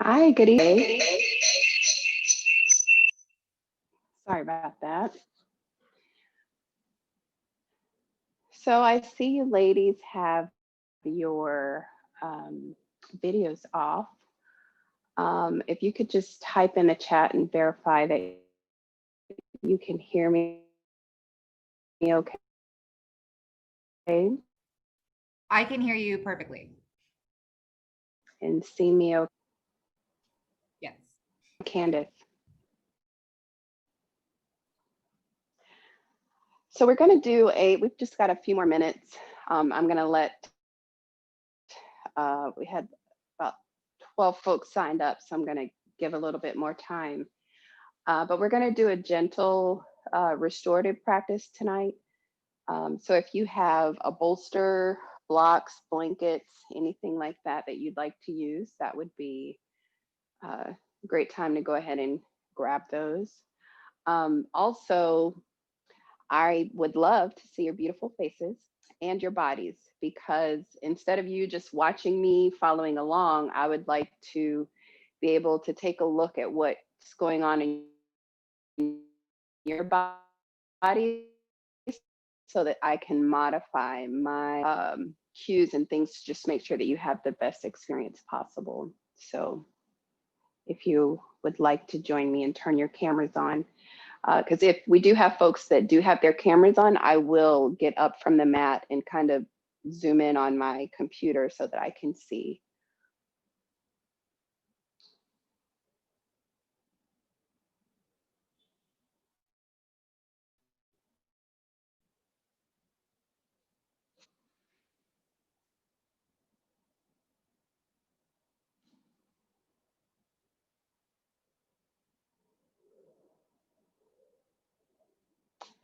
Hi, good evening. Sorry about that. So I see you ladies have your videos off. If you could just type in the chat and verify that you can hear me okay. I can hear you perfectly. And see me okay. Yes. Candice. So we're going to do we've just got a few more minutes. I'm going to let, we had about 12 folks signed up, so I'm going to give a little bit more time. But we're going to do a gentle restorative practice tonight. So if you have a bolster, blocks, blankets, anything like that that you'd like to use, that would be a great time to go ahead and grab those. Also, I would love to see your beautiful faces and your bodies, because instead of you just watching me following along, I would like to be able to take a look at what's going on in your body so that I can modify my cues and things to just make sure that you have the best experience possible. So if you would like to join me and turn your cameras on, because if we do have folks that do have their cameras on, I will get up from the mat and kind of zoom in on my computer so that I can see.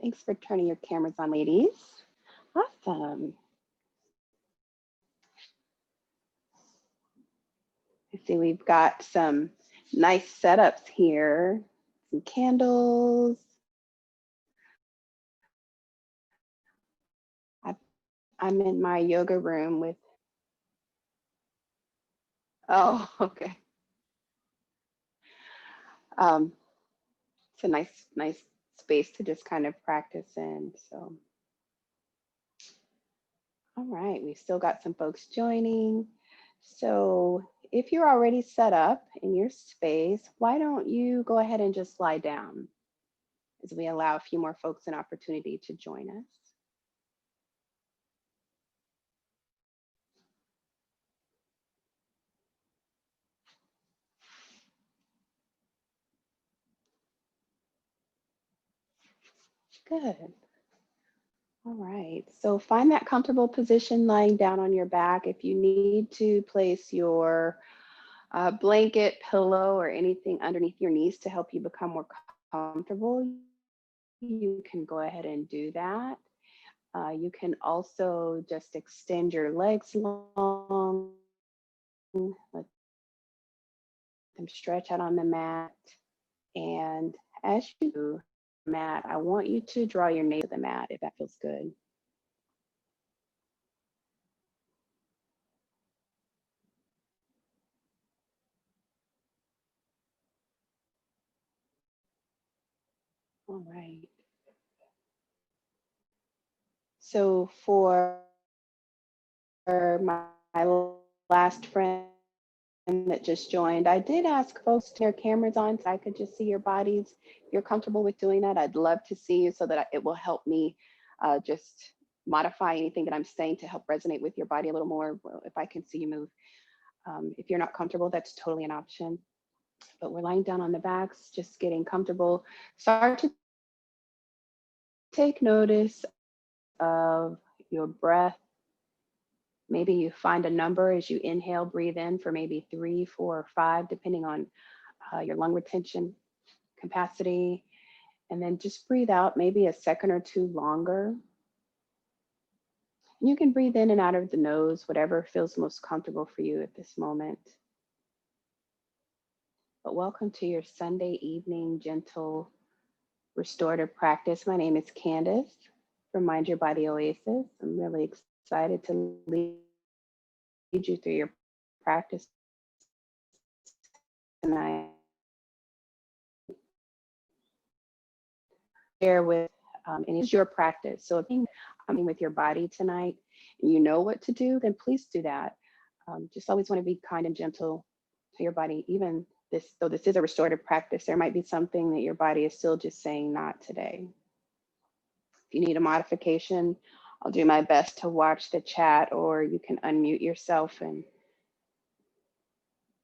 Thanks for turning your cameras on, ladies. Awesome. I see we've got some nice setups here, some candles. I'm in my yoga room with, oh, okay. It's a nice space to just kind of practice in, so. All right, we've still got some folks joining. So if you're already set up in your space, why don't you go ahead and just lie down as we allow a few more folks an opportunity to join us. Good. All right, so find that comfortable position lying down on your back. If you need to place your blanket, pillow, or anything underneath your knees to help you become more comfortable, you can go ahead and do that. You can also just extend your legs long, let them stretch out on the mat. And as you do mat, I want you to draw your navel to the mat if that feels good. All right. So for my last friend that just joined, I did ask folks to turn their cameras on so I could just see your bodies. If you're comfortable with doing that, I'd love to see you so that it will help me just modify anything that I'm saying to help resonate with your body a little more if I can see you move. If you're not comfortable, that's totally an option. But we're lying down on the backs, just getting comfortable. Start to take notice of your breath. Maybe you find a number as you inhale, breathe in for maybe 3, 4, or 5, depending on your lung retention capacity. And then just breathe out maybe a second or 2 longer. You can breathe in and out of the nose, whatever feels most comfortable for you at this moment. But welcome to your Sunday evening gentle restorative practice. My name is Candice from Mind Your Body Oasis. I'm really excited to lead you through your practice tonight. Share with and it's your practice. So if you're coming with your body tonight and you know what to do, then please do that. Just always want to be kind and gentle to your body. Even this, though this is a restorative practice, there might be something that your body is still just saying not today. If you need a modification, I'll do my best to watch the chat, or you can unmute yourself and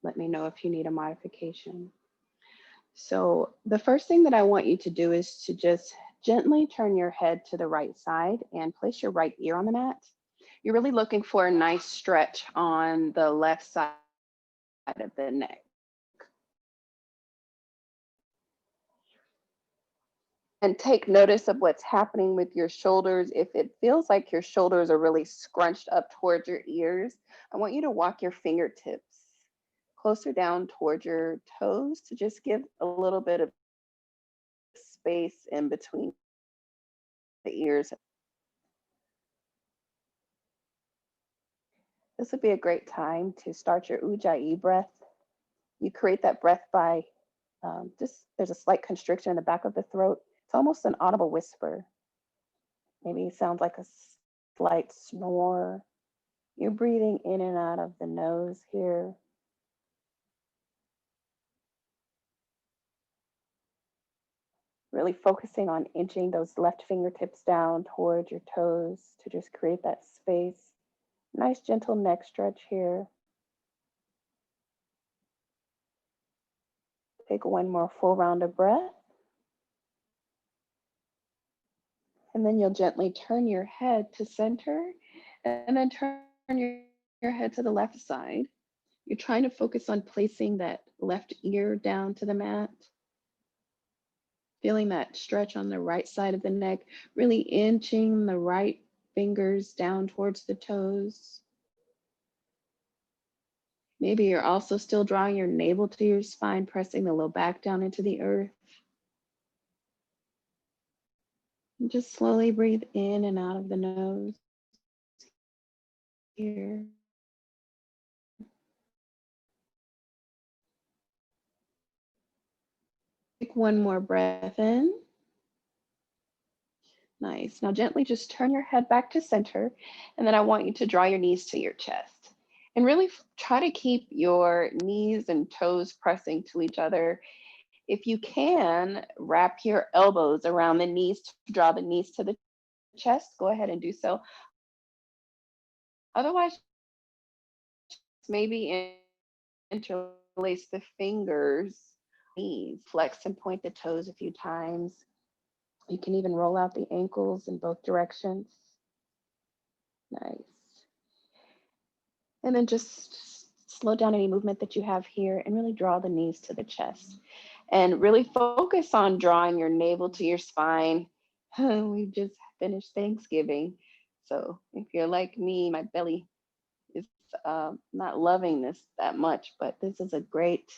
let me know if you need a modification. So the first thing that I want you to do is to just gently turn your head to the right side and place your right ear on the mat. You're really looking for a nice stretch on the left side of the neck. And take notice of what's happening with your shoulders. If it feels like your shoulders are really scrunched up towards your ears, I want you to walk your fingertips closer down towards your toes to just give a little bit of space in between the ears. This would be a great time to start your Ujjayi breath. You create that breath by there's a slight constriction in the back of the throat. It's almost an audible whisper. Maybe it sounds like a slight snore. You're breathing in and out of the nose here. Really focusing on inching those left fingertips down towards your toes to just create that space. Nice gentle neck stretch here. Take one more full round of breath. And then you'll gently turn your head to center and then turn your head to the left side. You're trying to focus on placing that left ear down to the mat. Feeling that stretch on the right side of the neck, really inching the right fingers down towards the toes. Maybe you're also still drawing your navel to your spine, pressing the low back down into the earth. And just slowly breathe in and out of the nose here. Take one more breath in. Nice. Now gently just turn your head back to center, and then I want you to draw your knees to your chest. And really try to keep your knees and toes pressing to each other. If you can, wrap your elbows around the knees to draw the knees to the chest. Go ahead and do so. Otherwise, maybe interlace the fingers, knees, flex and point the toes a few times. You can even roll out the ankles in both directions. Nice. And then just slow down any movement that you have here and really draw the knees to the chest. And really focus on drawing your navel to your spine. We just finished Thanksgiving. So if you're like me, my belly is not loving this that much, but this is a great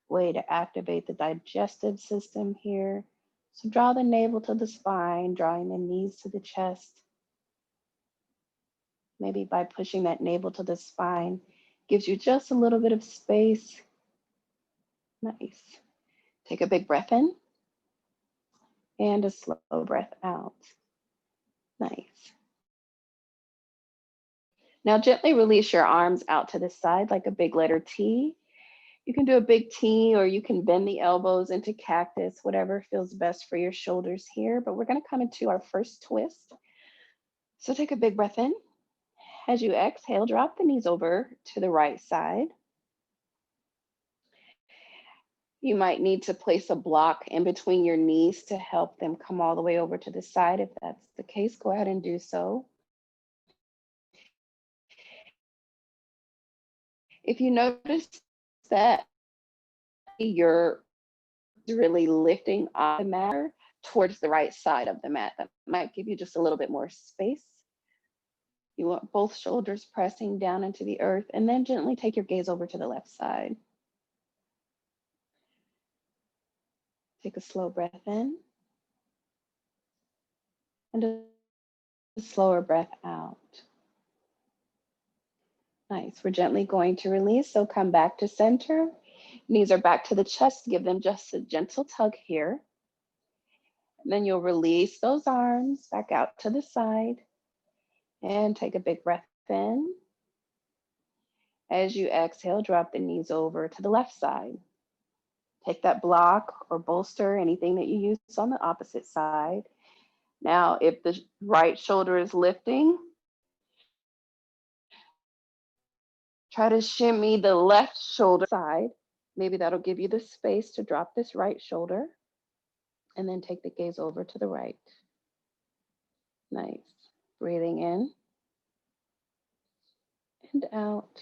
way to activate the digestive system here. So draw the navel to the spine, drawing the knees to the chest. Maybe by pushing that navel to the spine, gives you just a little bit of space. Nice. Take a big breath in and a slow breath out. Nice. Now gently release your arms out to the side like a big letter T. You can do a big T, or you can bend the elbows into cactus, whatever feels best for your shoulders here. But we're going to come into our first twist. So take a big breath in. As you exhale, drop the knees over to the right side. You might need to place a block in between your knees to help them come all the way over to the side. If that's the case, go ahead and do so. If you notice that you're really lifting off the mat towards the right side of the mat, that might give you just a little bit more space. You want both shoulders pressing down into the earth, and then gently take your gaze over to the left side. Take a slow breath in and a slower breath out. Nice. We're gently going to release, so come back to center. Knees are back to the chest. Give them just a gentle tug here. And then you'll release those arms back out to the side and take a big breath in. As you exhale, drop the knees over to the left side. Take that block or bolster, anything that you use on the opposite side. Now, if the right shoulder is lifting, try to shimmy the left shoulder side. Maybe that'll give you the space to drop this right shoulder. And then take the gaze over to the right. Nice. Breathing in and out.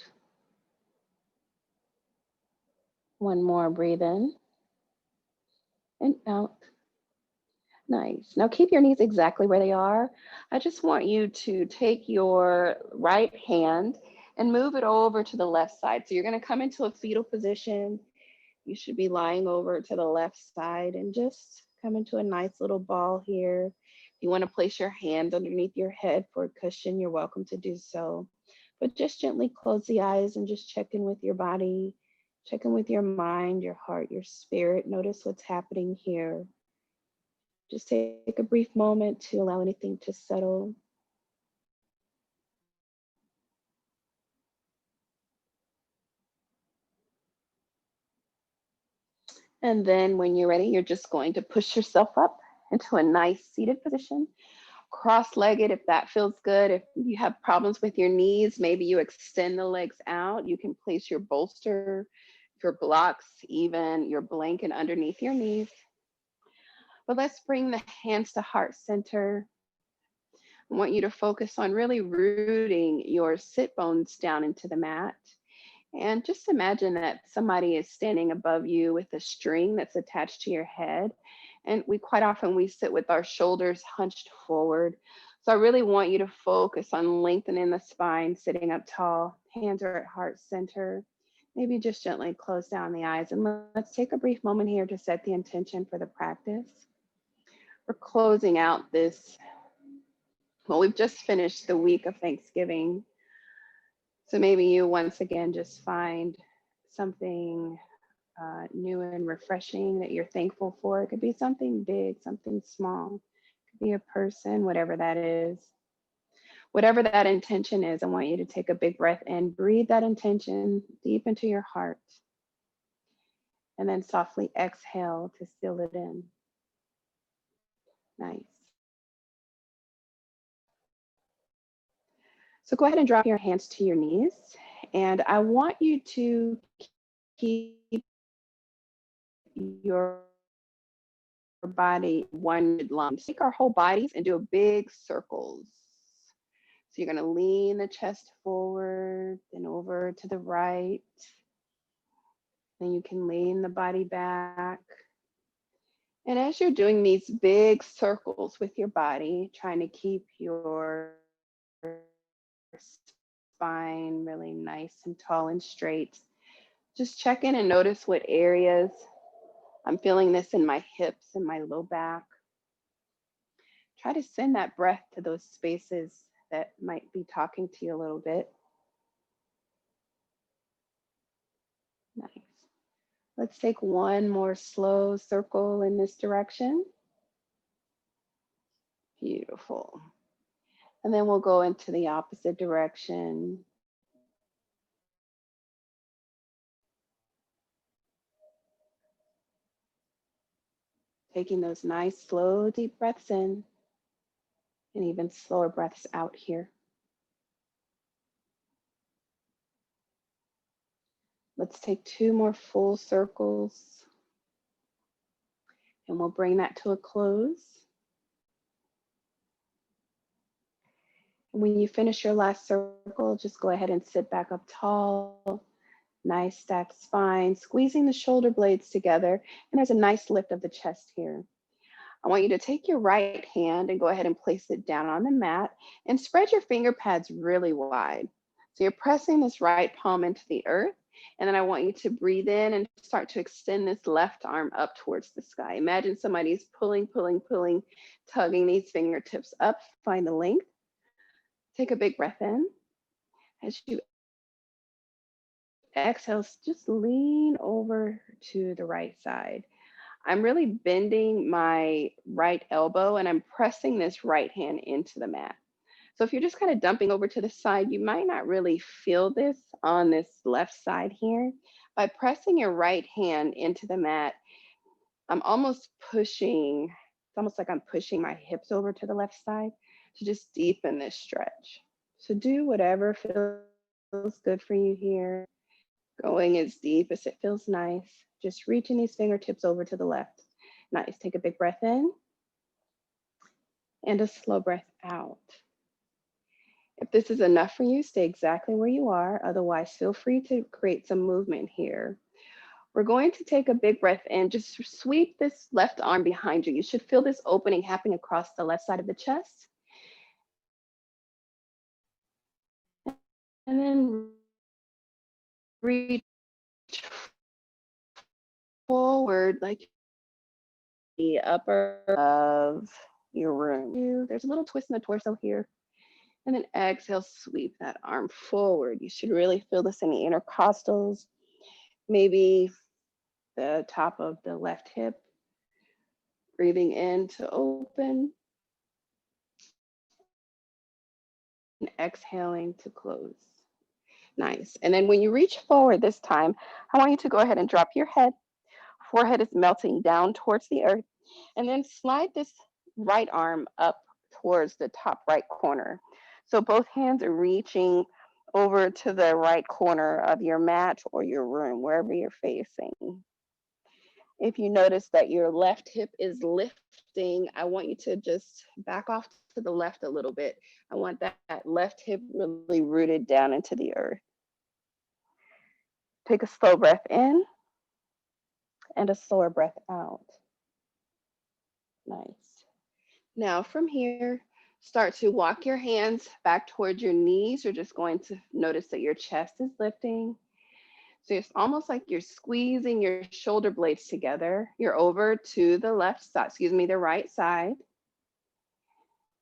One more, breathe in and out. Nice. Now keep your knees exactly where they are. I just want you to take your right hand and move it over to the left side. So you're going to come into a fetal position. You should be lying over to the left side and just come into a nice little ball here. If you want to place your hands underneath your head for a cushion, you're welcome to do so. But just gently close the eyes and just check in with your body, check in with your mind, your heart, your spirit. Notice what's happening here. Just take a brief moment to allow anything to settle. And then when you're ready, you're just going to push yourself up into a nice seated position. Cross-legged if that feels good. If you have problems with your knees, maybe you extend the legs out. You can place your bolster, your blocks, even your blanket underneath your knees. But let's bring the hands to heart center. I want you to focus on really rooting your sit bones down into the mat. And just imagine that somebody is standing above you with a string that's attached to your head. And we quite often we sit with our shoulders hunched forward. So I really want you to focus on lengthening the spine, sitting up tall. Hands are at heart center. Maybe just gently close down the eyes. And let's take a brief moment here to set the intention for the practice. We're closing out this, well, we've just finished the week of Thanksgiving. So maybe you once again just find something new and refreshing that you're thankful for. It could be something big, something small. It could be a person, whatever that is. Whatever that intention is, I want you to take a big breath in, breathe that intention deep into your heart, and then softly exhale to seal it in. Nice. So go ahead and drop your hands to your knees, and I want you to keep your body one line. Take our whole bodies and do a big circles. So you're going to lean the chest forward and over to the right. Then you can lean the body back. And as you're doing these big circles with your body, trying to keep your spine really nice and tall and straight, just check in and notice what areas. I'm feeling this in my hips and my low back. Try to send that breath to those spaces that might be talking to you a little bit. Nice. Let's take one more slow circle in this direction. Beautiful. And then we'll go into the opposite direction. Taking those nice, slow, deep breaths in and even slower breaths out here. Let's take two more full circles and we'll bring that to a close. And when you finish your last circle, just go ahead and sit back up tall. Nice stacked spine, squeezing the shoulder blades together. And there's a nice lift of the chest here. I want you to take your right hand and go ahead and place it down on the mat and spread your finger pads really wide. So you're pressing this right palm into the earth. And then I want you to breathe in and start to extend this left arm up towards the sky. Imagine somebody's pulling, tugging these fingertips up, find the length. Take a big breath in. As you exhale, just lean over to the right side. I'm really bending my right elbow and I'm pressing this right hand into the mat. So if you're just kind of dumping over to the side, you might not really feel this on this left side here. By pressing your right hand into the mat, I'm almost pushing, it's almost like I'm pushing my hips over to the left side to just deepen this stretch. So do whatever feels good for you here, going as deep as it feels nice. Just reaching these fingertips over to the left. Nice. Take a big breath in and a slow breath out. If this is enough for you, stay exactly where you are. Otherwise, feel free to create some movement here. We're going to take a big breath in. Just sweep this left arm behind you. You should feel this opening happening across the left side of the chest. And then reach forward like the upper of your room. There's a little twist in the torso here. And then exhale, sweep that arm forward. You should really feel this in the intercostals, maybe the top of the left hip. Breathing in to open and exhaling to close. Nice. And then when you reach forward this time, I want you to go ahead and drop your head. Forehead is melting down towards the earth. And then slide this right arm up towards the top right corner. So both hands are reaching over to the right corner of your mat or your room, wherever you're facing. If you notice that your left hip is lifting, I want you to just back off to the left a little bit. I want that left hip really rooted down into the earth. Take a slow breath in and a slower breath out. Nice. Now from here, start to walk your hands back towards your knees. You're just going to notice that your chest is lifting. So it's almost like you're squeezing your shoulder blades together. You're over to the left side, the right side.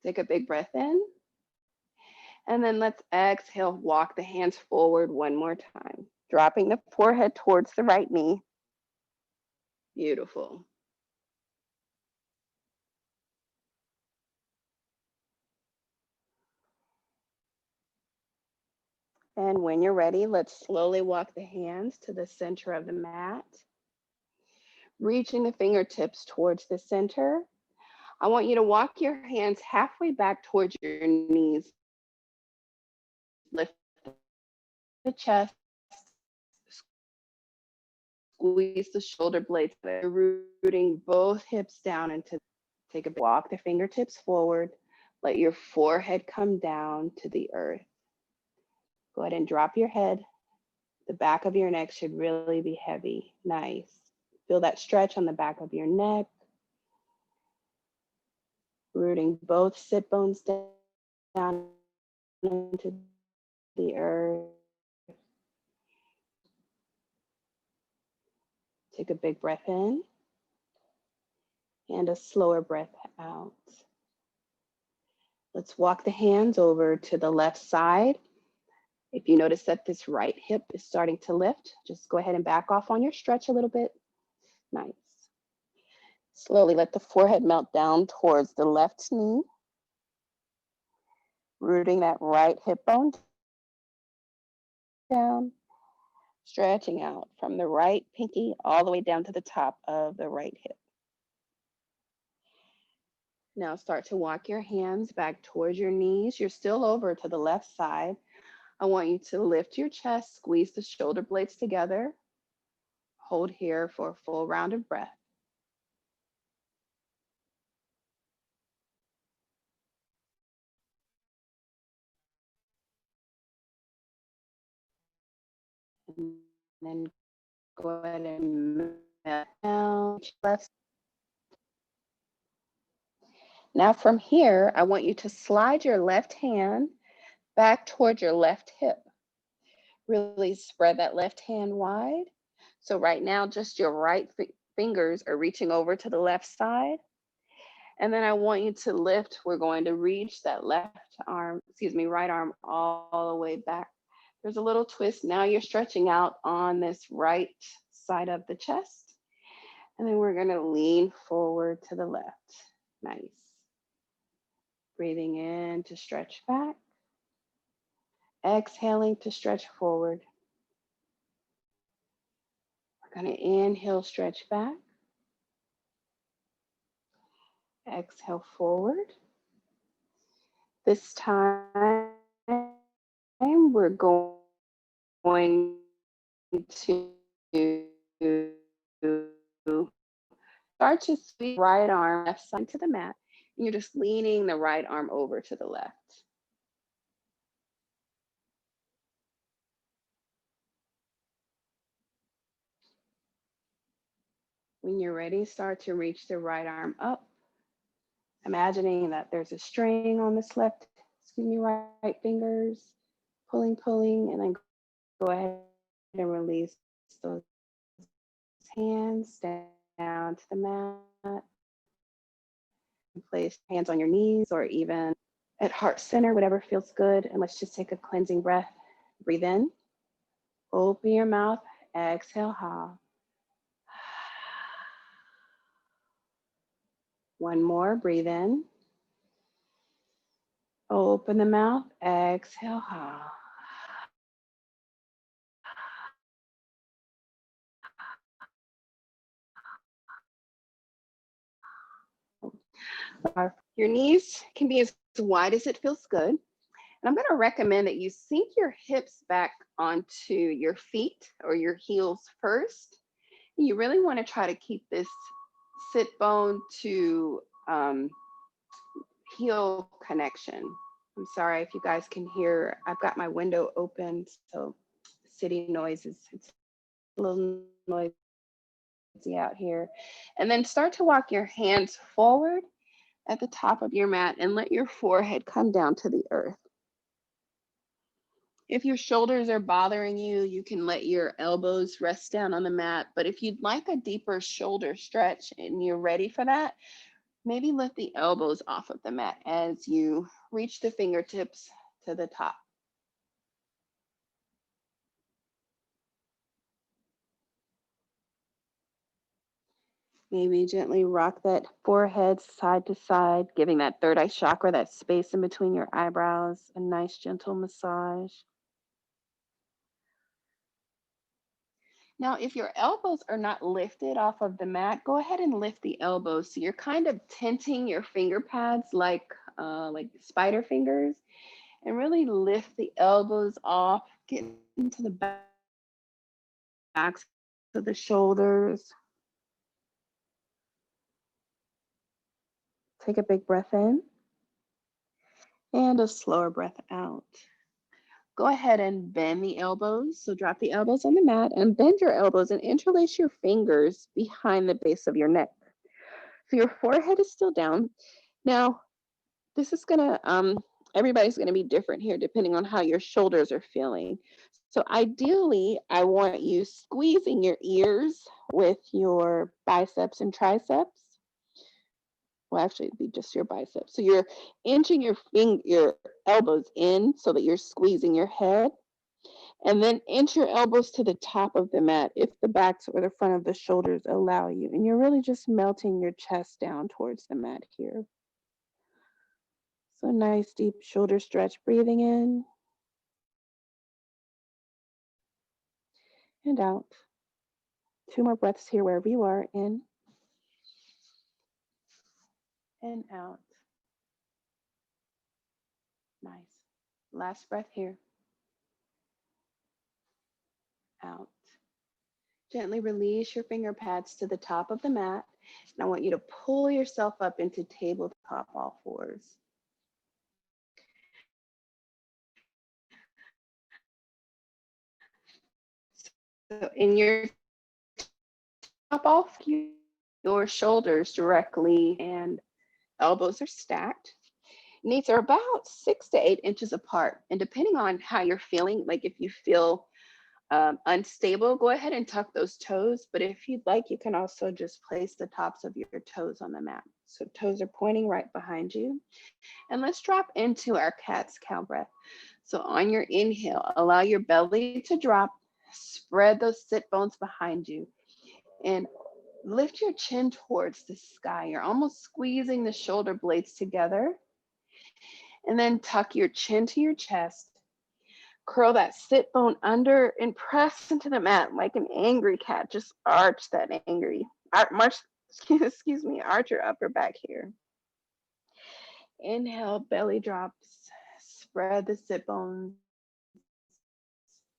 Take a big breath in. And then let's exhale, walk the hands forward one more time. Dropping the forehead towards the right knee. Beautiful. And when you're ready, let's slowly walk the hands to the center of the mat. Reaching the fingertips towards the center. I want you to walk your hands halfway back towards your knees. Lift the chest, squeeze the shoulder blades, rooting both hips down into, take a walk the fingertips forward. Let your forehead come down to the earth. Go ahead and drop your head. The back of your neck should really be heavy. Nice. Feel that stretch on the back of your neck. Rooting both sit bones down into the earth. Take a big breath in and a slower breath out. Let's walk the hands over to the left side. If you notice that this right hip is starting to lift, just go ahead and back off on your stretch a little bit. Nice. Slowly let the forehead melt down towards the left knee. Rooting that right hip bone down. Stretching out from the right pinky all the way down to the top of the right hip. Now start to walk your hands back towards your knees. You're still over to the left side. I want you to lift your chest, squeeze the shoulder blades together. Hold here for a full round of breath. And then go ahead and melt down left. Now from here, I want you to slide your left hand back towards your left hip. Really spread that left hand wide. So right now, just your right fingers are reaching over to the left side. And then I want you to lift. We're going to reach that right arm all the way back There's a little twist. Now you're stretching out on this right side of the chest. And then we're going to lean forward to the left. Nice. Breathing in to stretch back. Exhaling to stretch forward. We're going to inhale, stretch back. Exhale forward. This time we're going to start to sweep right arm left side to the mat. And you're just leaning the right arm over to the left. When you're ready, start to reach the right arm up, imagining that there's a string on this right fingers, pulling, and then go ahead and release those hands down to the mat. Place hands on your knees or even at heart center, whatever feels good. And let's just take a cleansing breath. Breathe in, open your mouth, exhale, ha. One more, breathe in. Open the mouth, exhale, ha. Your knees can be as wide as it feels good. And I'm going to recommend that you sink your hips back onto your feet or your heels first. You really want to try to keep this sit bone to heel connection. I'm sorry if you guys can hear, I've got my window open, so city noises, it's a little noisy out here. And then start to walk your hands forward at the top of your mat and let your forehead come down to the earth. If your shoulders are bothering you, you can let your elbows rest down on the mat. But if you'd like a deeper shoulder stretch and you're ready for that, maybe lift the elbows off of the mat as you reach the fingertips to the top. Maybe gently rock that forehead side to side, giving that third eye chakra, that space in between your eyebrows, a nice gentle massage. Now, if your elbows are not lifted off of the mat, go ahead and lift the elbows. So you're kind of tenting your finger pads like spider fingers, and really lift the elbows off, get into the backs of the shoulders. Take a big breath in and a slower breath out. Go ahead and bend the elbows. So drop the elbows on the mat and bend your elbows and interlace your fingers behind the base of your neck. So your forehead is still down. Now, this is everybody's gonna be different here depending on how your shoulders are feeling. So ideally, I want you squeezing your ears with your biceps and triceps. Well, actually, it'd be just your biceps. So you're inching your elbows in so that you're squeezing your head. And then inch your elbows to the top of the mat if the backs or the front of the shoulders allow you. And you're really just melting your chest down towards the mat here. So nice deep shoulder stretch, breathing in and out. 2 more breaths here wherever you are, in and out. Nice. Last breath here, out. Gently release your finger pads to the top of the mat. And I want you to pull yourself up into tabletop all fours. So in your top off, your shoulders directly and elbows are stacked. Knees are about 6 to 8 inches apart. And depending on how you're feeling, like if you feel unstable, go ahead and tuck those toes. But if you'd like, you can also just place the tops of your toes on the mat. So toes are pointing right behind you. And let's drop into our cat's cow breath. So on your inhale, allow your belly to drop, spread those sit bones behind you, and lift your chin towards the sky. You're almost squeezing the shoulder blades together. And then tuck your chin to your chest. Curl that sit bone under and press into the mat like an angry cat. Just arch that arch your upper back here. Inhale, belly drops. Spread the sit bones.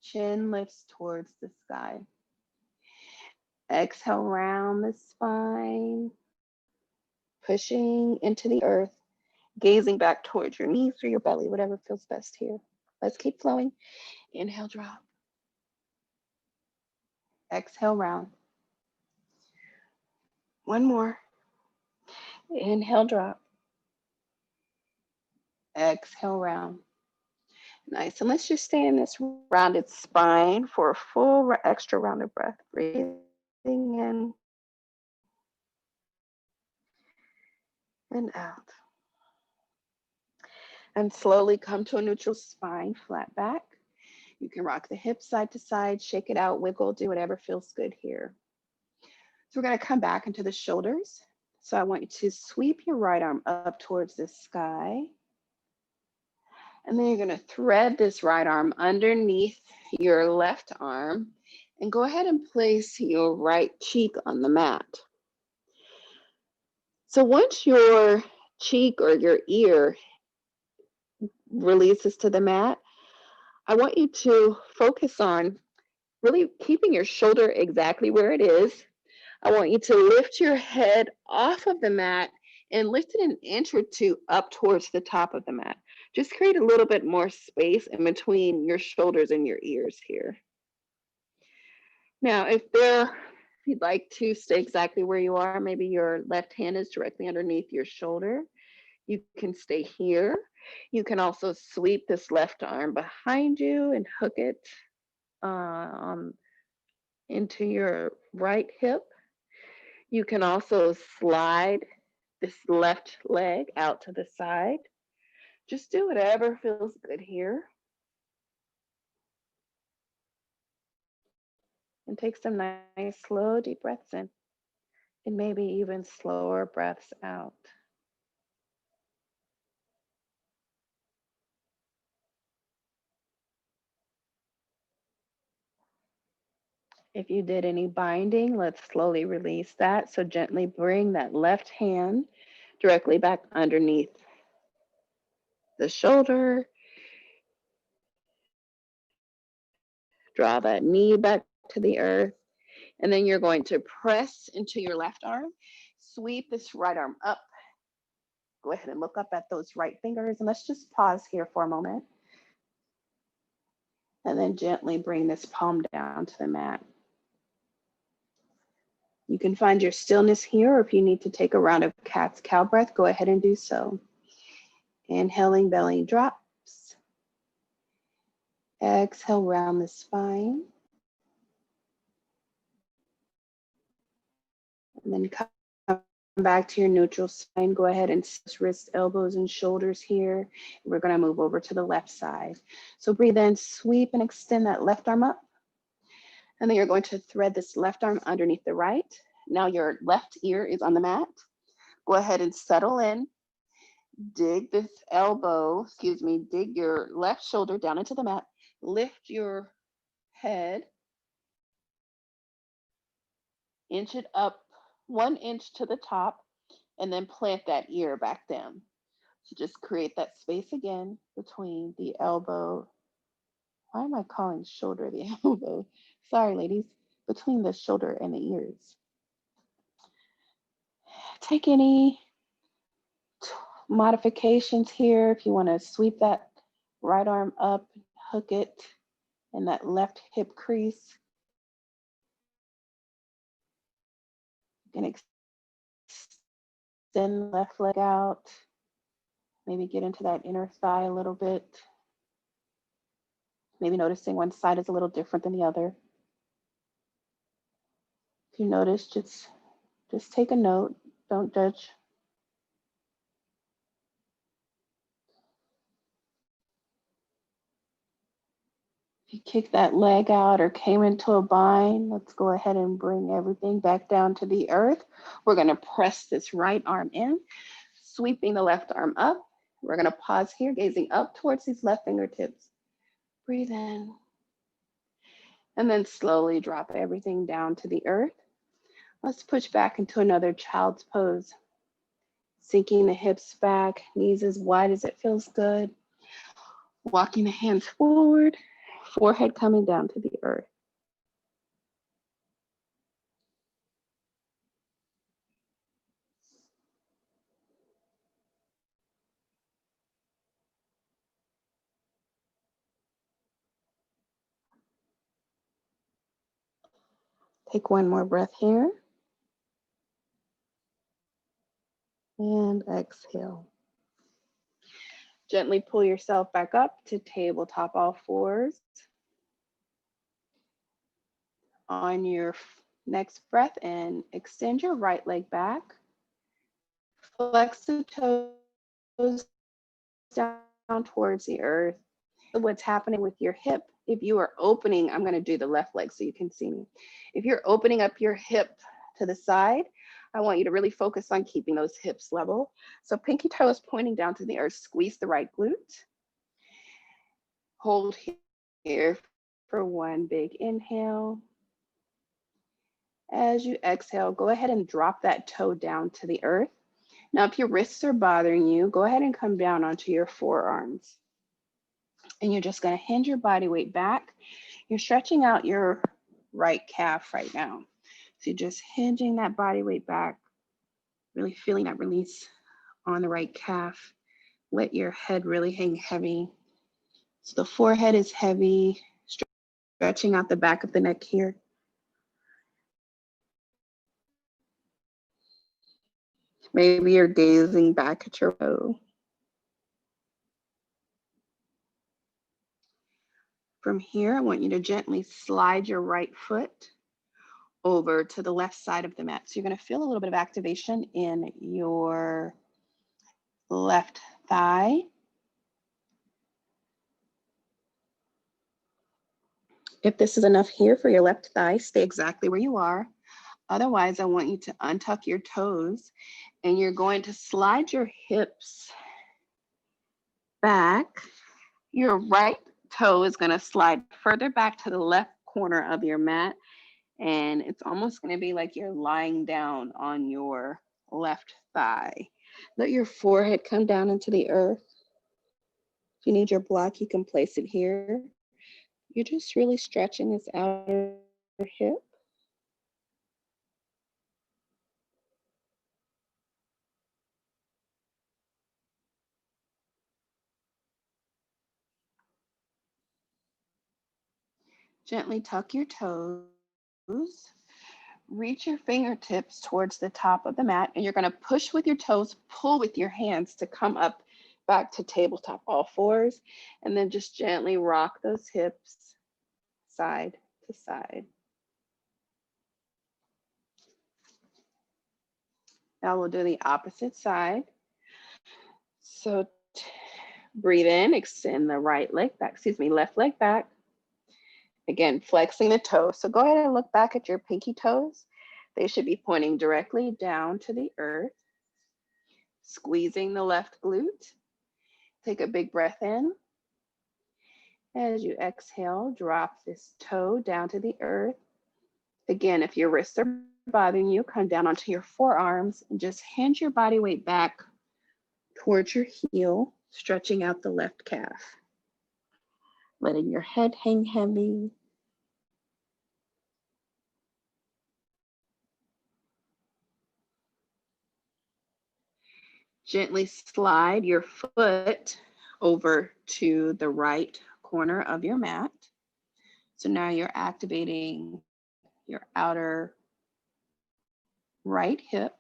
Chin lifts towards the sky. Exhale, round the spine. Pushing into the earth. Gazing back towards your knees or your belly, whatever feels best here. Let's keep flowing. Inhale, drop. Exhale, round. One more. Inhale, drop. Exhale, round. Nice. And let's just stay in this rounded spine for a full extra round of breath. Breathing in and out. And slowly come to a neutral spine, flat back. You can rock the hips side to side, shake it out, wiggle, do whatever feels good here. So we're going to come back into the shoulders. So I want you to sweep your right arm up towards the sky. And then you're going to thread this right arm underneath your left arm and go ahead and place your right cheek on the mat. So once your cheek or your ear releases to the mat, I want you to focus on really keeping your shoulder exactly where it is. I want you to lift your head off of the mat and lift it an inch or two up towards the top of the mat. Just create a little bit more space in between your shoulders and your ears here. Now, if you'd like to stay exactly where you are, maybe your left hand is directly underneath your shoulder, you can stay here. You can also sweep this left arm behind you and hook it into your right hip. You can also slide this left leg out to the side. Just do whatever feels good here. And take some nice, slow, deep breaths in. And maybe even slower breaths out. If you did any binding, let's slowly release that. So gently bring that left hand directly back underneath the shoulder. Draw that knee back to the earth. And then you're going to press into your left arm. Sweep this right arm up. Go ahead and look up at those right fingers. And let's just pause here for a moment. And then gently bring this palm down to the mat. You can find your stillness here, or if you need to take a round of cat's cow breath, go ahead and do so. Inhaling, belly drops. Exhale, round the spine. And then come back to your neutral spine. Go ahead and wrist, elbows, and shoulders here. We're going to move over to the left side. So breathe in, sweep and extend that left arm up. And then you're going to thread this left arm underneath the right. Now your left ear is on the mat. Go ahead and settle in. Dig your left shoulder down into the mat. Lift your head. Inch it up 1 inch to the top, and then plant that ear back down. So just create that space again between the elbow. Why am I calling shoulder the elbow? Sorry, ladies. Between the shoulder and the ears. Take any modifications here. If you want to sweep that right arm up, hook it in that left hip crease. You can extend the left leg out. Maybe get into that inner thigh a little bit. Maybe noticing one side is a little different than the other. If you notice, just take a note. Don't judge. you kicked that leg out or came into a bind, let's go ahead and bring everything back down to the earth. We're going to press this right arm in, sweeping the left arm up. We're going to pause here, gazing up towards these left fingertips. Breathe in. And then slowly drop everything down to the earth. Let's push back into another child's pose. Sinking the hips back, knees as wide as it feels good. Walking the hands forward, forehead coming down to the earth. Take one more breath here. And exhale. Gently pull yourself back up to tabletop all fours. On your next breath in, extend your right leg back. Flex the toes down towards the earth. What's happening with your hip? If you are opening, I'm going to do the left leg so you can see me. If you're opening up your hip to the side, I want you to really focus on keeping those hips level. So pinky toe is pointing down to the earth. Squeeze the right glute. Hold here for one big inhale. As you exhale, go ahead and drop that toe down to the earth. Now, if your wrists are bothering you, go ahead and come down onto your forearms. And you're just going to hinge your body weight back. You're stretching out your right calf right now. So you're just hinging that body weight back, really feeling that release on the right calf. Let your head really hang heavy. So the forehead is heavy, stretching out the back of the neck here. Maybe you're gazing back at your toe. From here, I want you to gently slide your right foot over to the left side of the mat. So you're going to feel a little bit of activation in your left thigh. If this is enough here for your left thigh, stay exactly where you are. Otherwise, I want you to untuck your toes and you're going to slide your hips back. Your right toe is going to slide further back to the left corner of your mat. And it's almost going to be like you're lying down on your left thigh. Let your forehead come down into the earth. If you need your block, you can place it here. You're just really stretching this outer hip. Gently tuck your toes. Reach your fingertips towards the top of the mat, and you're going to push with your toes, pull with your hands to come up back to tabletop all fours, and then just gently rock those hips side to side. Now we'll do the opposite side. So breathe in, extend the right leg back, left leg back. Again, flexing the toes. So go ahead and look back at your pinky toes. They should be pointing directly down to the earth. Squeezing the left glute. Take a big breath in. As you exhale, drop this toe down to the earth. Again, if your wrists are bothering you, come down onto your forearms and just hinge your body weight back towards your heel, stretching out the left calf. Letting your head hang heavy. Gently slide your foot over to the right corner of your mat. So now you're activating your outer right hip.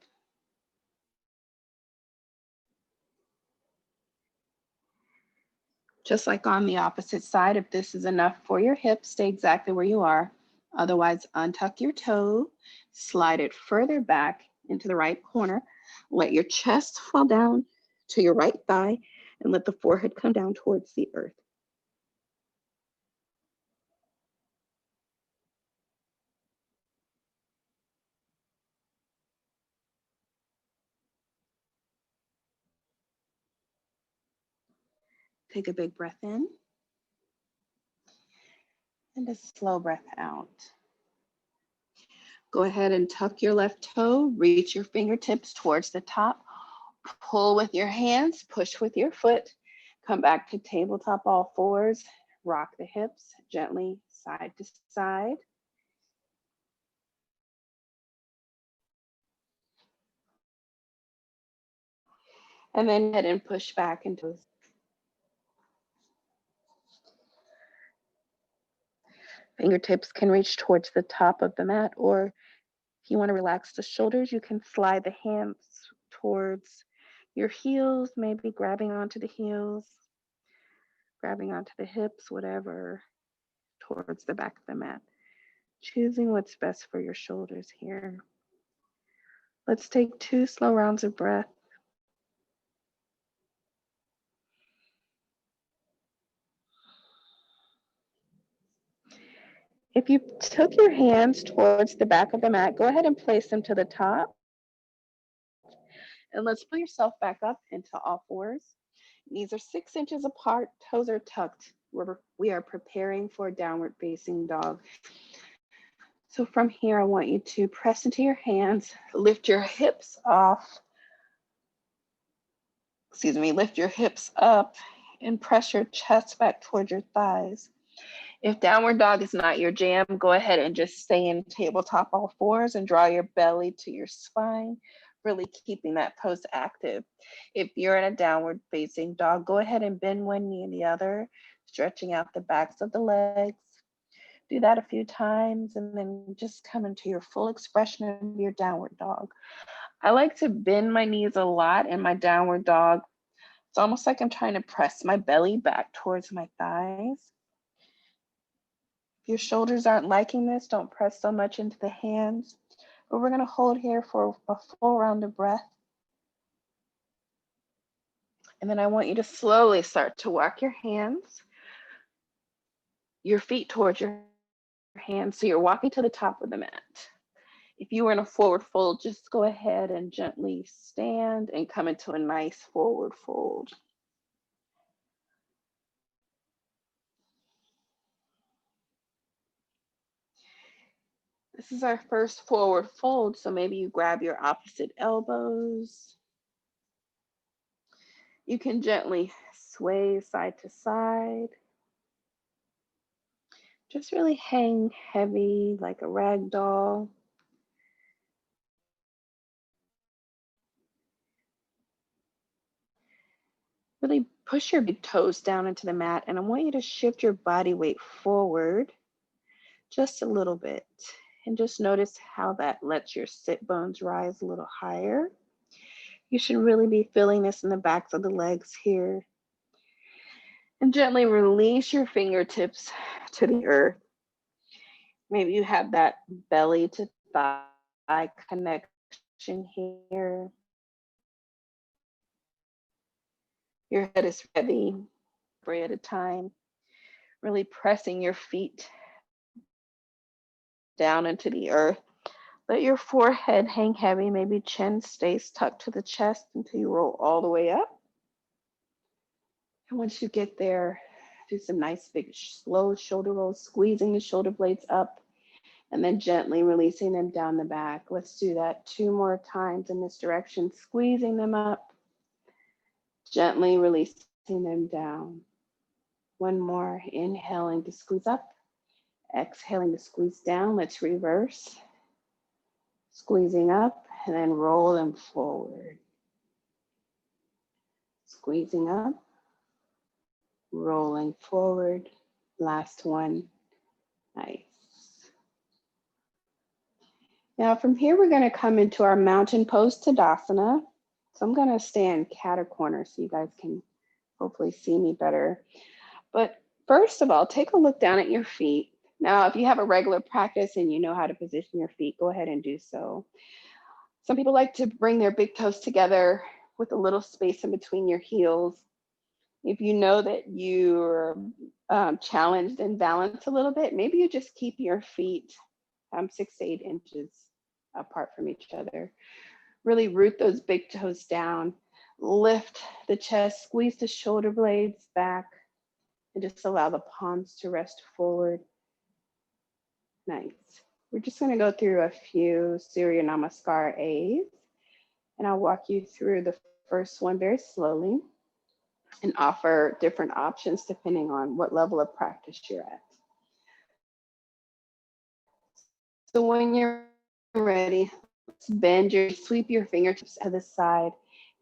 Just like on the opposite side, if this is enough for your hip, stay exactly where you are. Otherwise, untuck your toe, slide it further back into the right corner. Let your chest fall down to your right thigh and let the forehead come down towards the earth. Take a big breath in and a slow breath out. Go ahead and tuck your left toe, reach your fingertips towards the top, pull with your hands, push with your foot, come back to tabletop all fours, rock the hips gently side to side. And then head and push back into fingertips can reach towards the top of the mat, or if you want to relax the shoulders, you can slide the hands towards your heels, maybe grabbing onto the heels, grabbing onto the hips, whatever, towards the back of the mat. Choosing what's best for your shoulders here. Let's take 2 slow rounds of breath. If you took your hands towards the back of the mat, go ahead and place them to the top. And let's pull yourself back up into all fours. Knees are 6 inches apart, toes are tucked. We are preparing for downward facing dog. So from here, I want you to press into your hands, lift your hips off. Lift your hips up and press your chest back towards your thighs. If downward dog is not your jam, go ahead and just stay in tabletop all fours and draw your belly to your spine, really keeping that pose active. If you're in a downward facing dog, go ahead and bend one knee and the other, stretching out the backs of the legs. Do that a few times and then just come into your full expression of your downward dog. I like to bend my knees a lot in my downward dog. It's almost like I'm trying to press my belly back towards my thighs. If your shoulders aren't liking this, don't press so much into the hands. But we're going to hold here for a full round of breath. And then I want you to slowly start to walk your feet towards your hands. So you're walking to the top of the mat. If you were in a forward fold, just go ahead and gently stand and come into a nice forward fold. This is our first forward fold, so maybe you grab your opposite elbows. You can gently sway side to side. Just really hang heavy like a rag doll. Really push your big toes down into the mat, and I want you to shift your body weight forward just a little bit. And just notice how that lets your sit bones rise a little higher. You should really be feeling this in the backs of the legs here. And gently release your fingertips to the earth. Maybe you have that belly to thigh connection here. Your head is heavy, breath at a time. Really pressing your feet down into the earth. Let your forehead hang heavy. Maybe chin stays tucked to the chest until you roll all the way up. And once you get there, do some nice big slow shoulder rolls, squeezing the shoulder blades up and then gently releasing them down the back. Let's do that 2 more times in this direction, squeezing them up, gently releasing them down. 1 more, inhaling to squeeze up, exhaling to squeeze down. Let's reverse. Squeezing up and then roll them forward. Squeezing up, rolling forward. Last one. Nice. Now from here, we're going to come into our mountain pose Tadasana. So I'm going to stand cat corner so you guys can hopefully see me better. But first of all, take a look down at your feet. Now, if you have a regular practice and you know how to position your feet, go ahead and do so. Some people like to bring their big toes together with a little space in between your heels. If you know that you're challenged in balance a little bit, maybe you just keep your feet 6 to 8 inches apart from each other. Really root those big toes down. Lift the chest, squeeze the shoulder blades back, and just allow the palms to rest forward. Nice. We're just going to go through a few Surya Namaskar A's, and I'll walk you through the first one very slowly and offer different options depending on what level of practice you're at. So when you're ready, let's bend your, sweep your fingertips to the side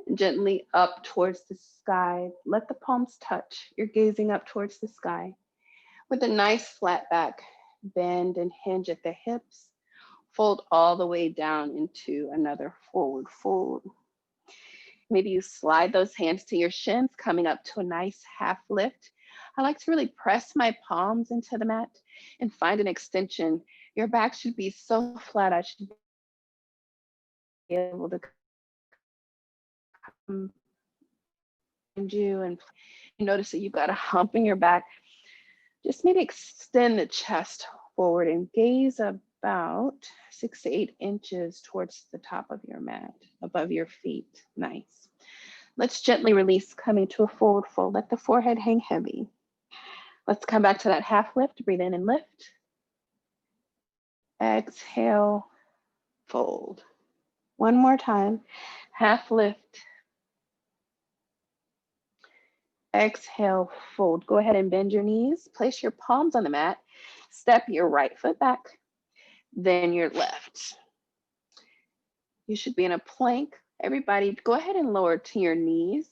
and gently up towards the sky. Let the palms touch. You're gazing up towards the sky. With a nice flat back, bend and hinge at the hips. Fold all the way down into another forward fold. Maybe you slide those hands to your shins, coming up to a nice half lift. I like to really press my palms into the mat and find an extension. Your back should be so flat, I should be able to come behind you and notice that you've got a hump in your back. Just maybe extend the chest forward and gaze about 6 to 8 inches towards the top of your mat, above your feet. Nice. Let's gently release, coming to a forward fold. Let the forehead hang heavy. Let's come back to that half lift. Breathe in and lift. Exhale, fold. One more time. Half lift. Exhale, fold. Go ahead and bend your knees. Place your palms on the mat. Step your right foot back, then your left. You should be in a plank. Everybody, go ahead and lower to your knees.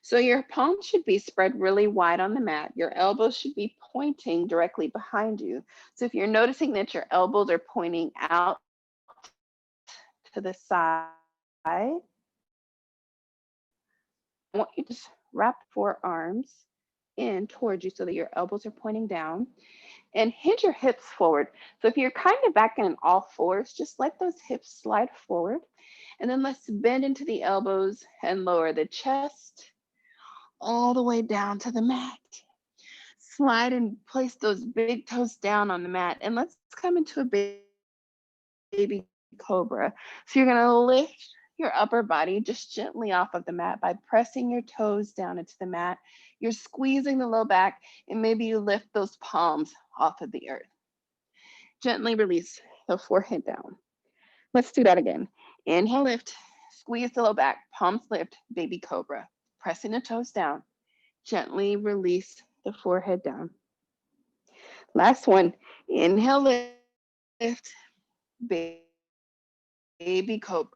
So your palms should be spread really wide on the mat. Your elbows should be pointing directly behind you. So if you're noticing that your elbows are pointing out to the side, I want you to just wrap the forearms in towards you so that your elbows are pointing down, and hinge your hips forward. So if you're kind of back in all fours, just let those hips slide forward. And then let's bend into the elbows and lower the chest all the way down to the mat. Slide and place those big toes down on the mat. And let's come into a baby cobra. So you're gonna lift your upper body just gently off of the mat by pressing your toes down into the mat. You're squeezing the low back, and maybe you lift those palms off of the earth. Gently release the forehead down. Let's do that again. Inhale, lift, squeeze the low back, palms lift, baby cobra. Pressing the toes down. Gently release the forehead down. Last one. Inhale, lift, baby cobra.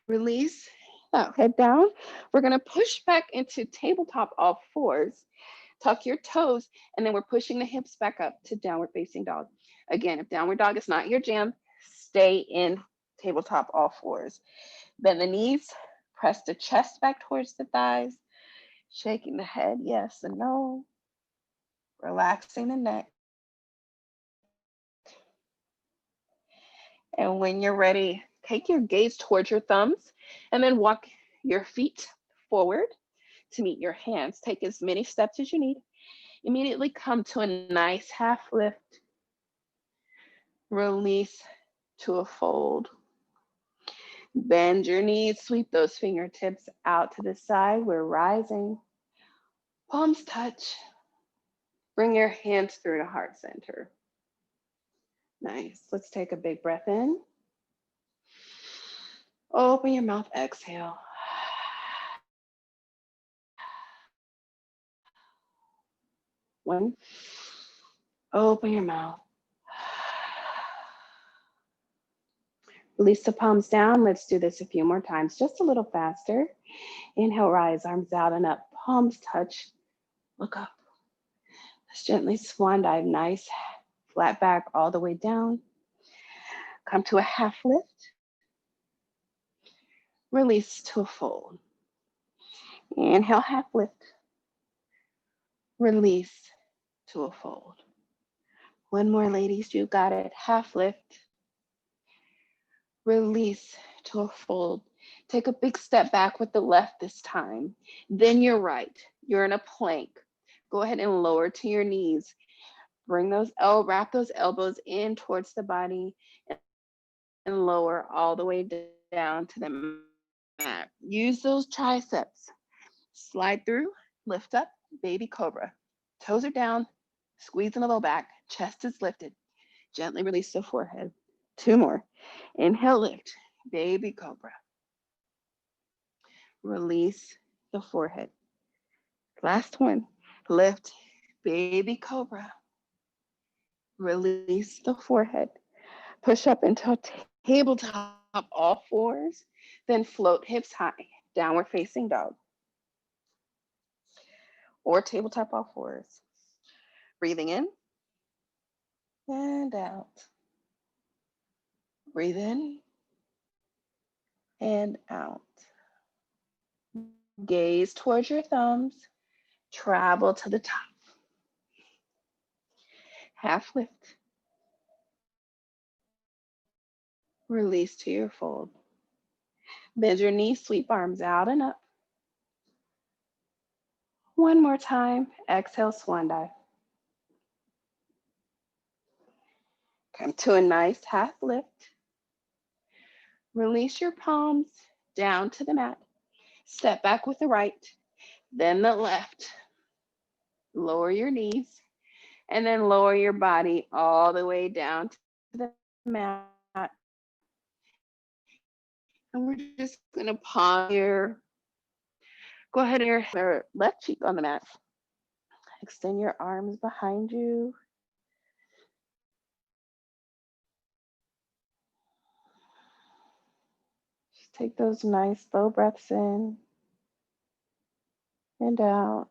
Release that head down. We're going to push back into tabletop all fours. Tuck your toes, and then we're pushing the hips back up to downward facing dog. Again, if downward dog is not your jam, stay in tabletop all fours. Bend the knees, press the chest back towards the thighs, shaking the head yes and no, relaxing the neck. And when you're ready, take your gaze towards your thumbs and then walk your feet forward to meet your hands. Take as many steps as you need. Immediately come to a nice half lift. Release to a fold. Bend your knees, sweep those fingertips out to the side. We're rising. Palms touch. Bring your hands through to heart center. Nice. Let's take a big breath in. Open your mouth, exhale. One. Open your mouth. Release the palms down. Let's do this a few more times, just a little faster. Inhale, rise, arms out and up. Palms touch. Look up. Let's gently swan dive. Nice. Flat back all the way down. Come to a half lift. Release to a fold. Inhale, half lift. Release to a fold. One more, ladies. You got it. Half lift. Release to a fold. Take a big step back with the left this time. Then your right. You're in a plank. Go ahead and lower to your knees. Bring those wrap those elbows in towards the body and lower all the way down to the mat. Use those triceps. Slide through, lift up, baby cobra. Toes are down, squeeze in the low back, chest is lifted. Gently release the forehead. 2 more. Inhale, lift, baby cobra. Release the forehead. Last one. Lift, baby cobra. Release the forehead. Push up into tabletop, all fours. Then float hips high, downward facing dog. Or tabletop, all fours. Breathing in and out. Breathe in and out. Gaze towards your thumbs. Travel to the top. Half lift. Release to your fold. Bend your knees, sweep arms out and up. One more time. Exhale, swan dive. Come to a nice half lift. Release your palms down to the mat. Step back with the right, then the left. Lower your knees, and then lower your body all the way down to the mat. And we're just going to palm your, go ahead and your left cheek on the mat. Extend your arms behind you. Just take those nice slow breaths in and out.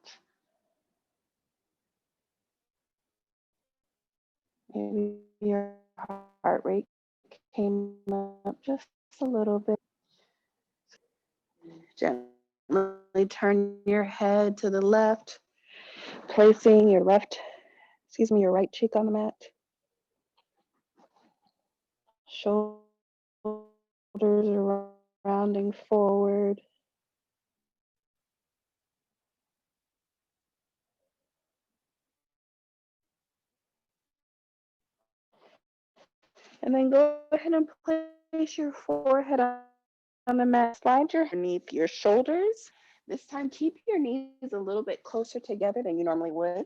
Maybe your heart rate came up just a little bit. Gently turn your head to the left, placing your your right cheek on the mat. Shoulders are rounding forward. And then go ahead and place your forehead on the mat. Slide your beneath your shoulders. This time, keep your knees a little bit closer together than you normally would,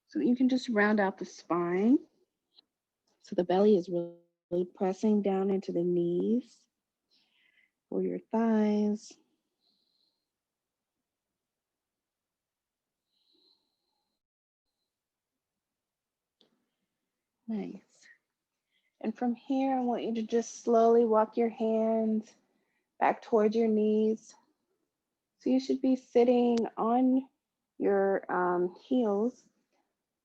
so that you can just round out the spine. So the belly is really pressing down into the knees or your thighs. Nice. And from here, I want you to just slowly walk your hands back towards your knees. So you should be sitting on your heels.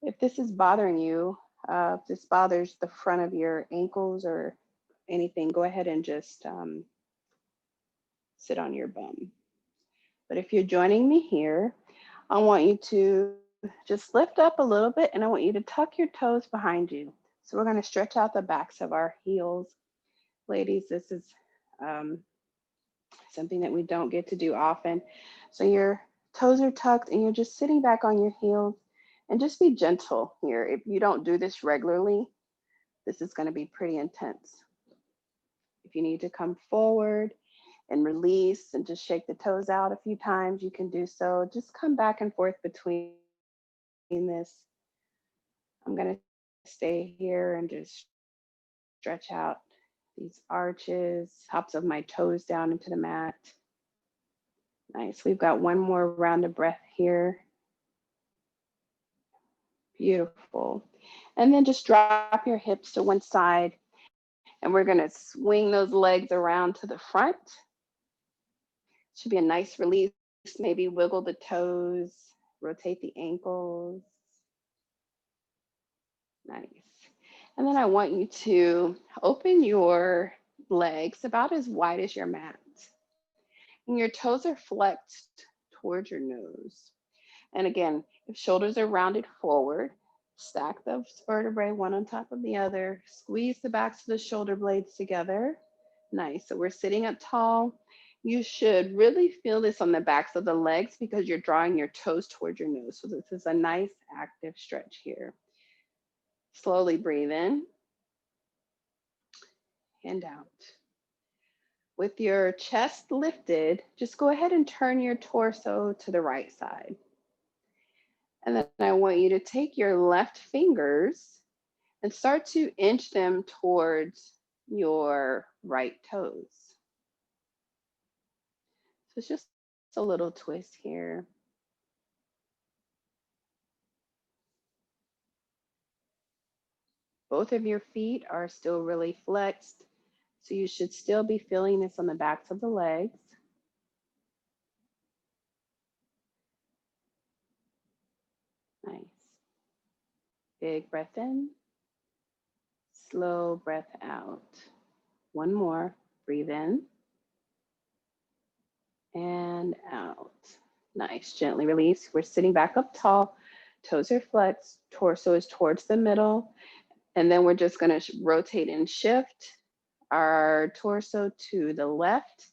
If this is bothering you, if this bothers the front of your ankles or anything, go ahead and just sit on your bum. But if you're joining me here, I want you to just lift up a little bit, and I want you to tuck your toes behind you. So we're going to stretch out the backs of our heels. Ladies, this is something that we don't get to do often. So your toes are tucked and you're just sitting back on your heels, and just be gentle here. If you don't do this regularly, this is going to be pretty intense. If you need to come forward and release and just shake the toes out a few times, you can do so. Just come back and forth between this. I'm going to stay here and just stretch out these arches, tops of my toes down into the mat. Nice. We've got one more round of breath here. Beautiful. And then just drop your hips to one side, and we're going to swing those legs around to the front. Should be a nice release. Maybe wiggle the toes, rotate the ankles. Nice. And then I want you to open your legs about as wide as your mat. And your toes are flexed towards your nose. And again, if shoulders are rounded forward, stack those vertebrae one on top of the other. Squeeze the backs of the shoulder blades together. Nice. So we're sitting up tall. You should really feel this on the backs of the legs because you're drawing your toes towards your nose. So this is a nice active stretch here. Slowly breathe in and out. With your chest lifted, just go ahead and turn your torso to the right side. And then I want you to take your left fingers and start to inch them towards your right toes. So it's just a little twist here. Both of your feet are still really flexed, so you should still be feeling this on the backs of the legs. Nice. Big breath in, slow breath out. One more. Breathe in and out. Nice. Gently release. We're sitting back up tall. Toes are flexed. Torso is towards the middle. And then we're just going to rotate and shift our torso to the left.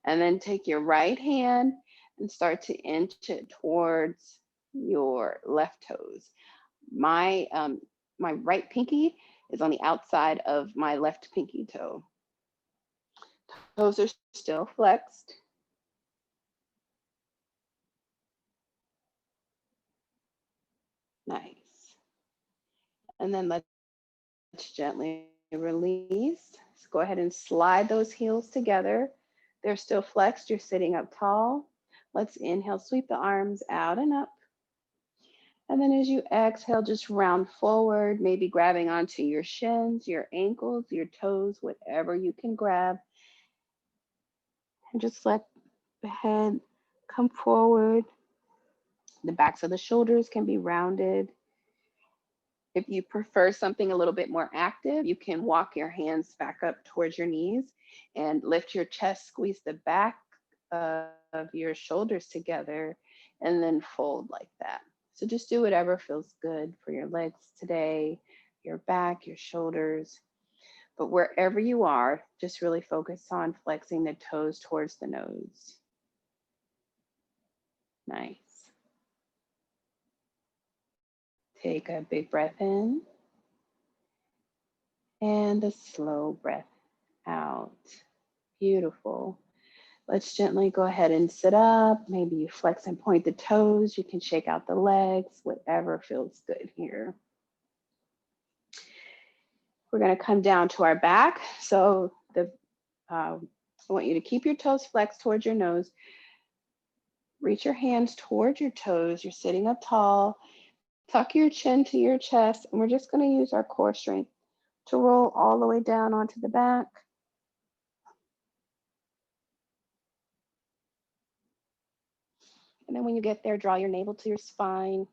And then take your right hand and start to inch it towards your left toes. My right pinky is on the outside of my left pinky toe. Toes are still flexed. Nice. And then let's gently release. So go ahead and slide those heels together. They're still flexed. You're sitting up tall. Let's inhale, sweep the arms out and up. And then as you exhale, just round forward, maybe grabbing onto your shins, your ankles, your toes, whatever you can grab. And just let the head come forward. The backs of the shoulders can be rounded. If you prefer something a little bit more active, you can walk your hands back up towards your knees and lift your chest, squeeze the back of your shoulders together, and then fold like that. So just do whatever feels good for your legs today, your back, your shoulders. But wherever you are, just really focus on flexing the toes towards the nose. Nice. Take a big breath in and a slow breath out. Beautiful. Let's gently go ahead and sit up. Maybe you flex and point the toes. You can shake out the legs, whatever feels good here. We're going to come down to our back. So I want you to keep your toes flexed towards your nose. Reach your hands towards your toes. You're sitting up tall. Tuck your chin to your chest. And we're just going to use our core strength to roll all the way down onto the back. And then when you get there, draw your navel to your spine.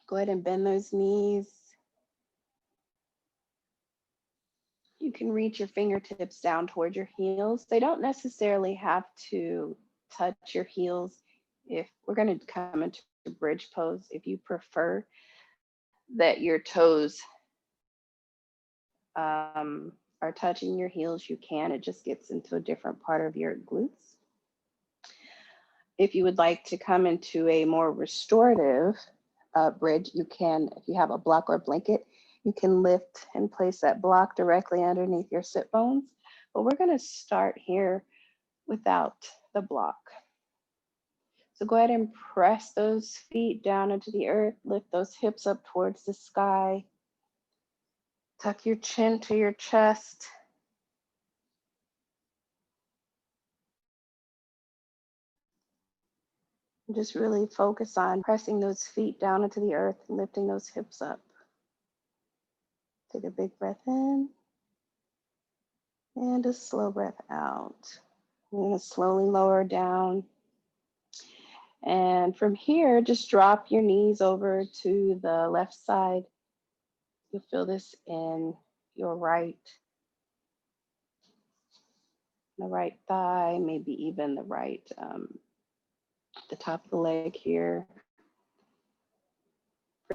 Go ahead and bend those knees. You can reach your fingertips down toward your heels. They don't necessarily have to touch your heels. If we're going to come into bridge pose, if you prefer that your toes are touching your heels, you can. It just gets into a different part of your glutes. If you would like to come into a more restorative bridge, you can. If you have a block or blanket, you can lift and place that block directly underneath your sit bones. But we're going to start here without the block. So go ahead and press those feet down into the earth, lift those hips up towards the sky. Tuck your chin to your chest. And just really focus on pressing those feet down into the earth and lifting those hips up. Take a big breath in and a slow breath out. We're going to slowly lower down. And from here, just drop your knees over to the left side. You'll feel this in your the right thigh, maybe even the the top of the leg here.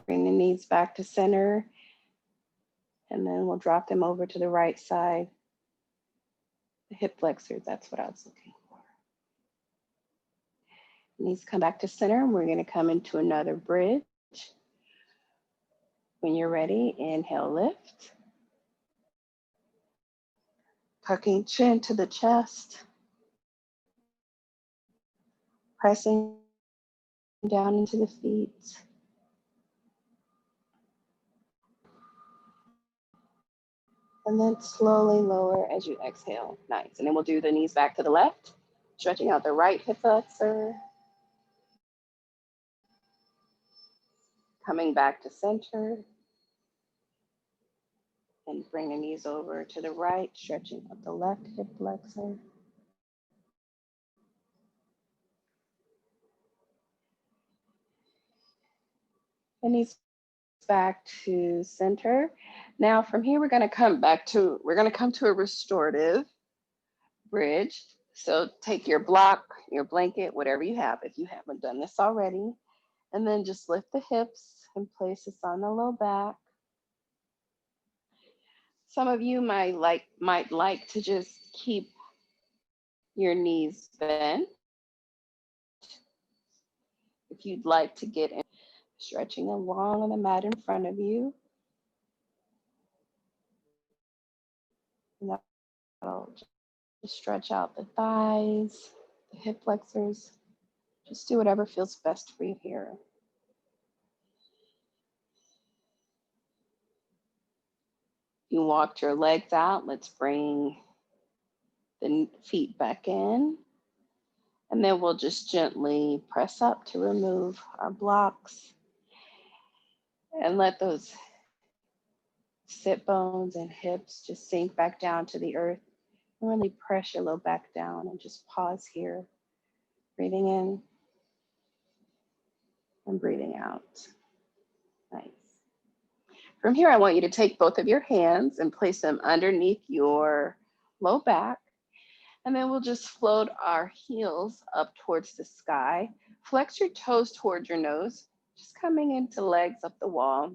Bring the knees back to center, and then we'll drop them over to the right side. The hip flexors, that's what I was looking for. Knees come back to center, and we're going to come into another bridge. When you're ready, inhale, lift. Tucking chin to the chest, pressing down into the feet. And then slowly lower as you exhale. Nice. And then we'll do the knees back to the left, stretching out the right hip flexor, coming back to center, and bring the knees over to the right, stretching out the left hip flexor. And knees back to center. Now from here, we're going to come to a restorative bridge. So take your block, your blanket, whatever you have, if you haven't done this already, and then just lift the hips and place this on the low back. Some of you might like to just keep your knees bent. If you'd like to get in, stretching along on the mat in front of you. And that'll just stretch out the thighs, the hip flexors. Just do whatever feels best for you here. You walked your legs out. Let's bring the feet back in. And then we'll just gently press up to remove our blocks and let those sit bones and hips just sink back down to the earth. And really press your low back down and just pause here. Breathing in and breathing out. Nice. From here, I want you to take both of your hands and place them underneath your low back. And then we'll just float our heels up towards the sky. Flex your toes towards your nose, just coming into legs up the wall.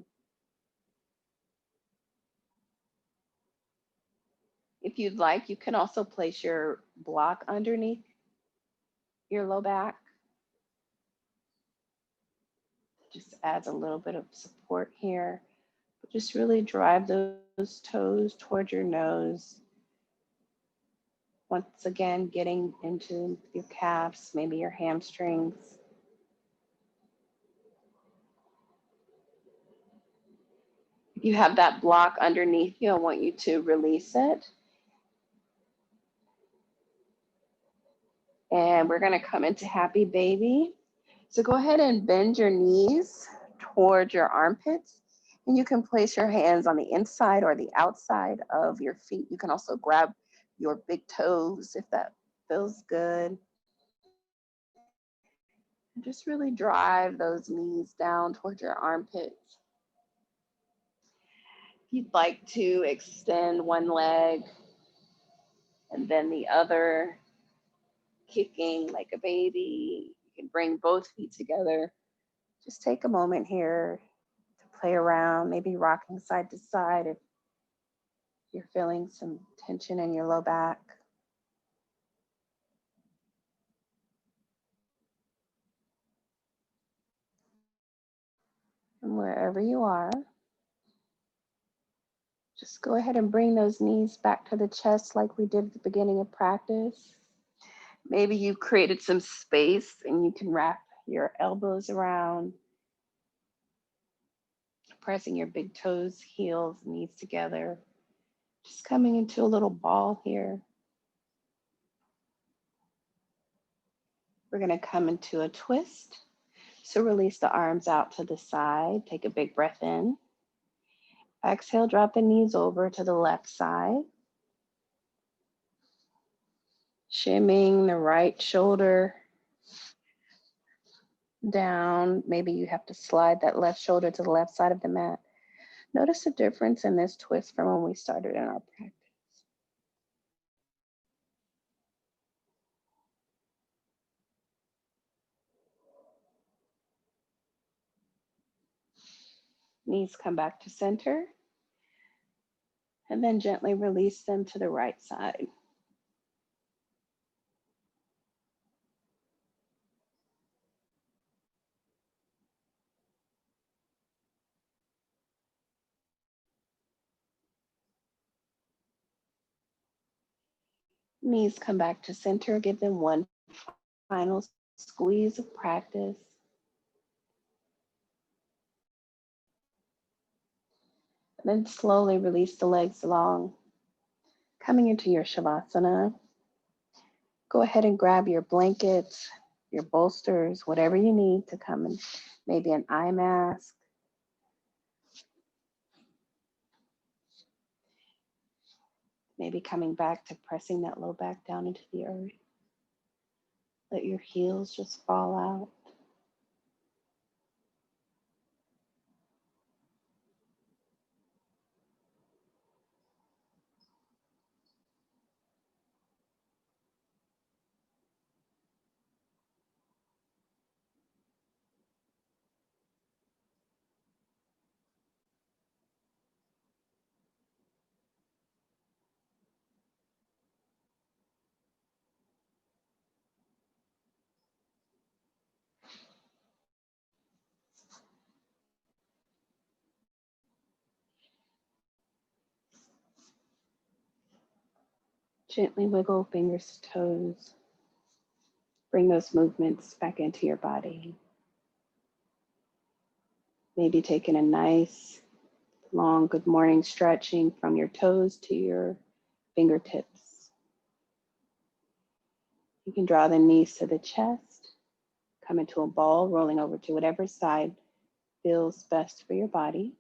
If you'd like, you can also place your block underneath your low back. Just adds a little bit of support here. But just really drive those toes towards your nose. Once again, getting into your calves, maybe your hamstrings. If you have that block underneath you, I want you to release it. And we're gonna come into happy baby. So go ahead and bend your knees towards your armpits. And you can place your hands on the inside or the outside of your feet. You can also grab your big toes if that feels good. And just really drive those knees down towards your armpits. If you'd like to extend one leg and then the other, kicking like a baby, you can bring both feet together. Just take a moment here to play around, maybe rocking side to side if you're feeling some tension in your low back. And wherever you are, just go ahead and bring those knees back to the chest like we did at the beginning of practice. Maybe you created some space and you can wrap your elbows around, pressing your big toes, heels, knees together. Just coming into a little ball here. We're gonna come into a twist. So release the arms out to the side. Take a big breath in. Exhale, drop the knees over to the left side. Shimming the right shoulder down. Maybe you have to slide that left shoulder to the left side of the mat. Notice the difference in this twist from when we started in our practice. Knees come back to center. And then gently release them to the right side. Knees come back to center. Give them one final squeeze of practice. And then slowly release the legs long. Coming into your Shavasana, go ahead and grab your blankets, your bolsters, whatever you need to come in, maybe an eye mask. Maybe coming back to pressing that low back down into the earth. Let your heels just fall out. Gently wiggle fingers, toes. Bring those movements back into your body. Maybe taking a nice long good morning stretching from your toes to your fingertips. You can draw the knees to the chest, come into a ball, rolling over to whatever side feels best for your body.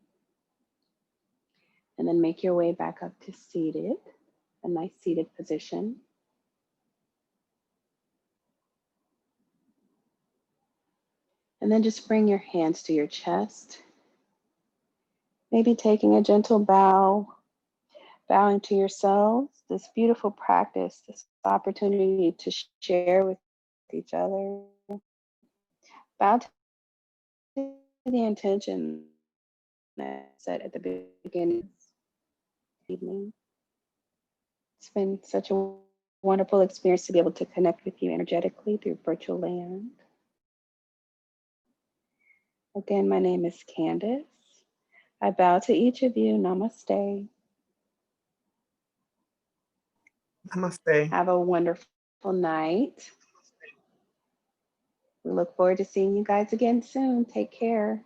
And then make your way back up to seated, a nice seated position. And then just bring your hands to your chest. Maybe taking a gentle bow, bowing to yourselves, this beautiful practice, this opportunity to share with each other. Bow to the intention that I set at the beginning of the evening. It's been such a wonderful experience to be able to connect with you energetically through virtual land. Again, my name is Candice. I bow to each of you. Namaste. Namaste. Have a wonderful night. We look forward to seeing you guys again soon. Take care.